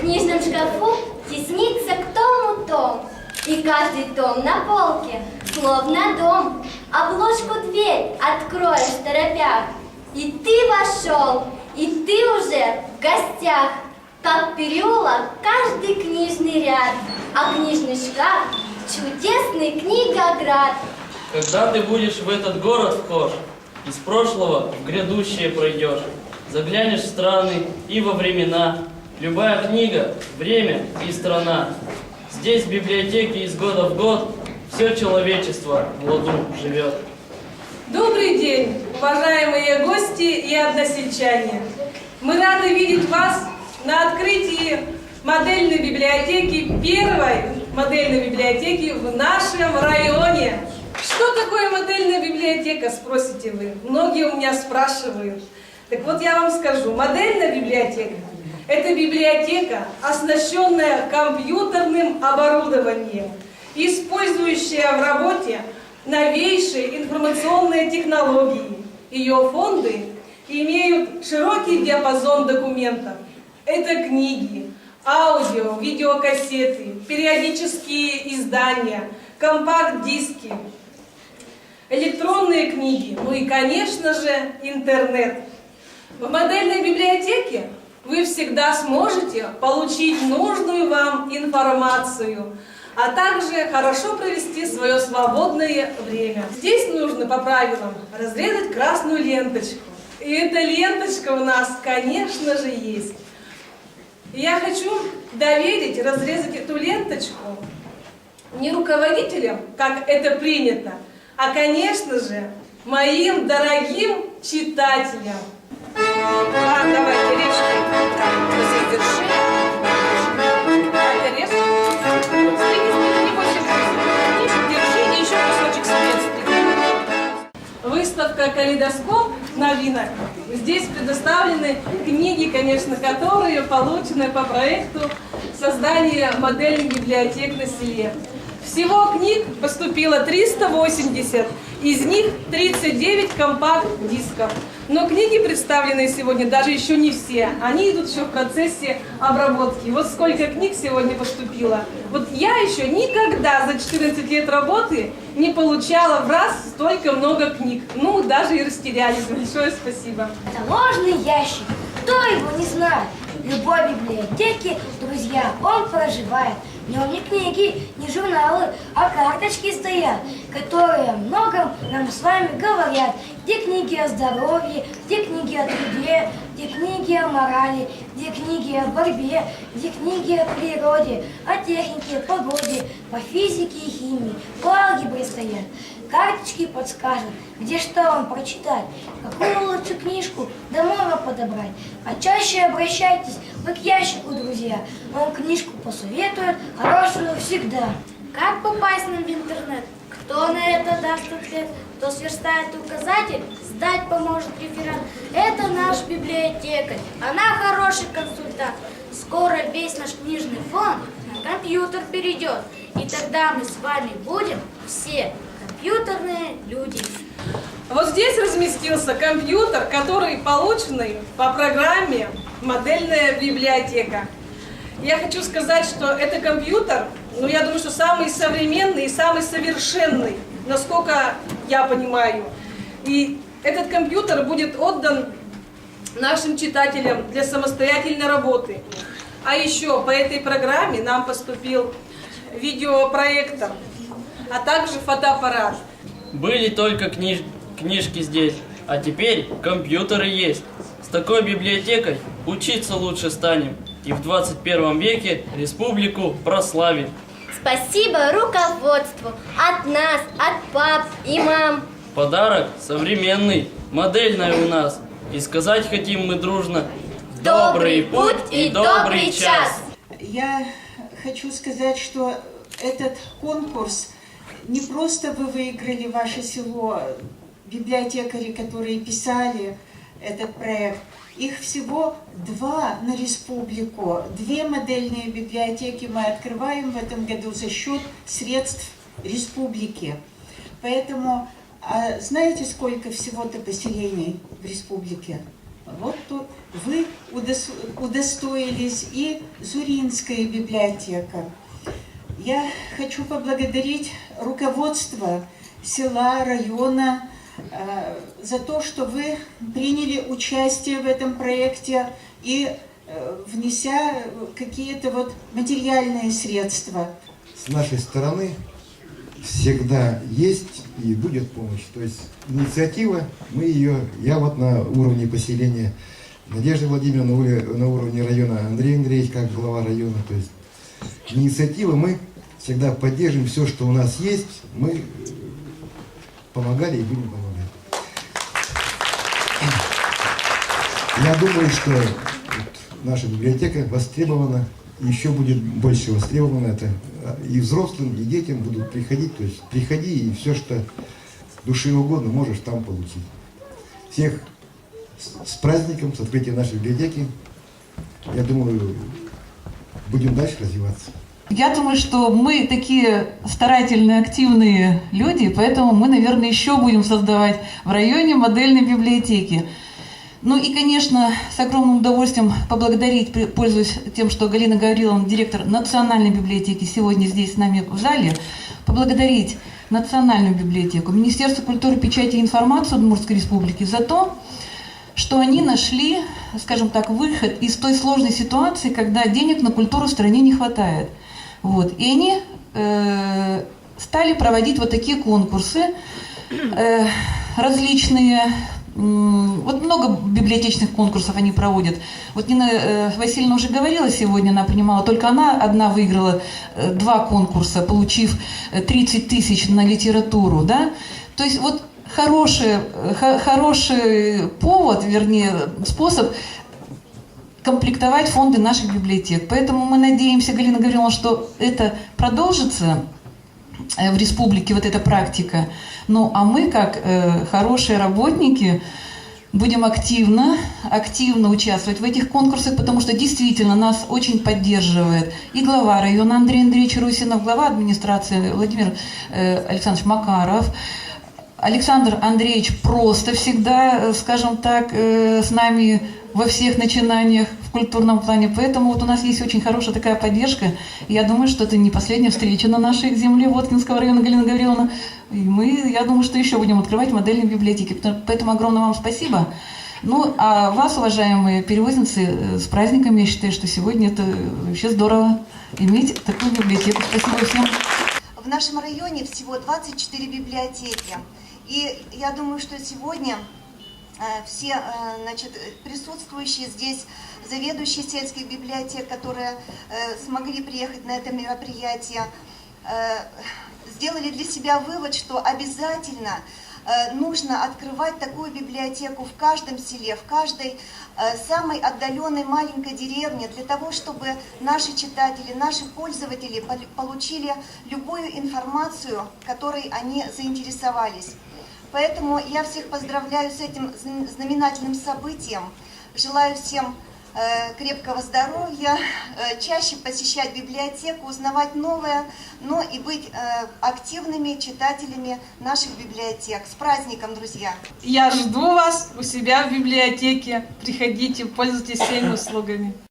книжном шкафу теснится к тому том, и каждый том на полке, словно дом. Обложку дверь откроешь в торопях, и ты вошел, и ты уже в гостях. Как переулок каждый книжный ряд, а книжный шкаф — чудесный книгоград. Когда ты будешь в этот город вхож, из прошлого в грядущее пройдешь, заглянешь в страны и во времена. Любая книга — время и страна. Здесь в библиотеке из года в год все человечество в ладу живет. Добрый день, уважаемые гости и односельчане! Мы рады видеть вас на открытии модельной библиотеки, первой модельной библиотеки в нашем районе. Что такое модельная библиотека, спросите вы? Многие у меня спрашивают. Так вот я вам скажу, модельная библиотека – это библиотека, оснащенная компьютерным оборудованием, использующая в работе новейшие информационные технологии. Ее фонды имеют широкий диапазон документов. Это книги, аудио, видеокассеты, периодические издания, компакт-диски, электронные книги, ну и, конечно же, интернет. В модельной библиотеке вы всегда сможете получить нужную вам информацию, а также хорошо провести свое свободное время. Здесь нужно по правилам разрезать красную ленточку. И эта ленточка у нас, конечно же, есть. И я хочу доверить разрезать эту ленточку не руководителям, как это принято, а, конечно же, моим дорогим читателям. Давайте речки. Задержи. Это рез. Держи и еще кусочек себе. Выставка «Калейдоскоп» новинок. Здесь предоставлены книги, конечно, которые получены по проекту создания модельных библиотек на селе. Всего книг поступило 380, из них 39 компакт-дисков. Но книги, представленные сегодня, даже еще не все. Они идут еще в процессе обработки. Вот сколько книг сегодня поступило. Вот я еще никогда за 14 лет работы не получала в раз столько много книг. Ну, даже и растерялись. Большое спасибо. Это ложный ящик. Кто его не знает? В любой библиотеке, друзья, он проживает. В нем не книги, не журналы, а карточки стоят, которые о многом нам с вами говорят. Где книги о здоровье, где книги о труде, где книги о морали, где книги о борьбе, где книги о природе, о технике, погоде, по физике и химии, по алгебре стоят. Карточки подскажут, где что вам прочитать, какую лучше книжку домой подобрать. А чаще обращайтесь вы к ящику, друзья. Он книжку посоветует, хорошую всегда. Как попасть нам в интернет? Кто на это даст ответ? Кто сверстает указатель, сдать поможет реферат. Это наш библиотекарь, она хороший консультант. Скоро весь наш книжный фонд на компьютер перейдет. И тогда мы с вами будем все компьютерные люди. Вот здесь разместился компьютер, который полученный по программе «Модельная библиотека». Я хочу сказать, что это компьютер, ну, я думаю, что самый современный и самый совершенный, насколько я понимаю. И этот компьютер будет отдан нашим читателям для самостоятельной работы. А еще по этой программе нам поступил видеопроектор, а также фотоаппарат. Были только книжки здесь, а теперь компьютеры есть. С такой библиотекой учиться лучше станем. И в 21 веке республику прославим. Спасибо руководству от нас, от пап и мам. Подарок современный, модельная у нас. И сказать хотим мы дружно: добрый путь и добрый час. Я хочу сказать, что этот конкурс не просто вы выиграли ваше село, библиотекари, которые писали этот проект. Их всего 2 на республику. 2 модельные библиотеки мы открываем в этом году за счет средств республики. Поэтому, знаете, сколько всего-то поселений в республике? Вот тут вы удостоились и Зуринская библиотека. Я хочу поблагодарить руководство села, района за то, что вы приняли участие в этом проекте и внеся какие-то вот материальные средства. С нашей стороны всегда есть и будет помощь. То есть инициатива, я вот на уровне поселения, Надежда Владимировна на уровне района, Андрей Андреевич как глава района. То есть инициативы мы всегда поддержим, все, что у нас есть, мы помогали и будем помогать. Я думаю, что наша библиотека востребована, еще будет больше востребована. Это и взрослым, и детям будут приходить. То есть приходи, и все, что душе угодно, можешь там получить. Всех с праздником, с открытием нашей библиотеки. Я думаю, будем дальше развиваться. Я думаю, что мы такие старательные, активные люди, поэтому мы, наверное, еще будем создавать в районе модельной библиотеки. Ну и, конечно, с огромным удовольствием поблагодарить, пользуясь тем, что Галина Гавриловна, директор Национальной библиотеки, сегодня здесь с нами в зале, поблагодарить Национальную библиотеку, Министерство культуры, печати и информации Удмуртской Республики за то, что они нашли, скажем так, выход из той сложной ситуации, когда денег на культуру в стране не хватает. Вот. И они стали проводить вот такие конкурсы различные. Вот много библиотечных конкурсов они проводят. Вот Нина Васильевна уже говорила сегодня, она принимала, только она одна выиграла 2 конкурса, получив 30 тысяч на литературу, да. То есть вот хороший повод, вернее, способ комплектовать фонды наших библиотек. Поэтому мы надеемся, Галина Гавриловна, что это продолжится в республике, вот эта практика. Ну, а мы, как хорошие работники, будем активно участвовать в этих конкурсах, потому что действительно нас очень поддерживает и глава района Андрей Андреевич Русинов, глава администрации Владимир Александрович Макаров, Александр Андреевич просто всегда, скажем так, с нами во всех начинаниях в культурном плане. Поэтому вот у нас есть очень хорошая такая поддержка. И я думаю, что это не последняя встреча на нашей земле Воткинского района, Галина Гавриловна. И я думаю, что еще будем открывать модельные библиотеки. Поэтому огромное вам спасибо. Ну, а вас, уважаемые перевозницы, с праздниками, я считаю, что сегодня это вообще здорово иметь такую библиотеку. Спасибо всем. В нашем районе всего 24 библиотеки. И я думаю, что сегодня все присутствующие здесь, заведующие сельских библиотек, которые смогли приехать на это мероприятие, сделали для себя вывод, что обязательно нужно открывать такую библиотеку в каждом селе, в каждой самой отдаленной маленькой деревне, для того, чтобы наши читатели, наши пользователи получили любую информацию, которой они заинтересовались. Поэтому я всех поздравляю с этим знаменательным событием. Желаю всем крепкого здоровья, чаще посещать библиотеку, узнавать новое, но и быть активными читателями наших библиотек. С праздником, друзья! Я жду вас у себя в библиотеке. Приходите, пользуйтесь всеми услугами.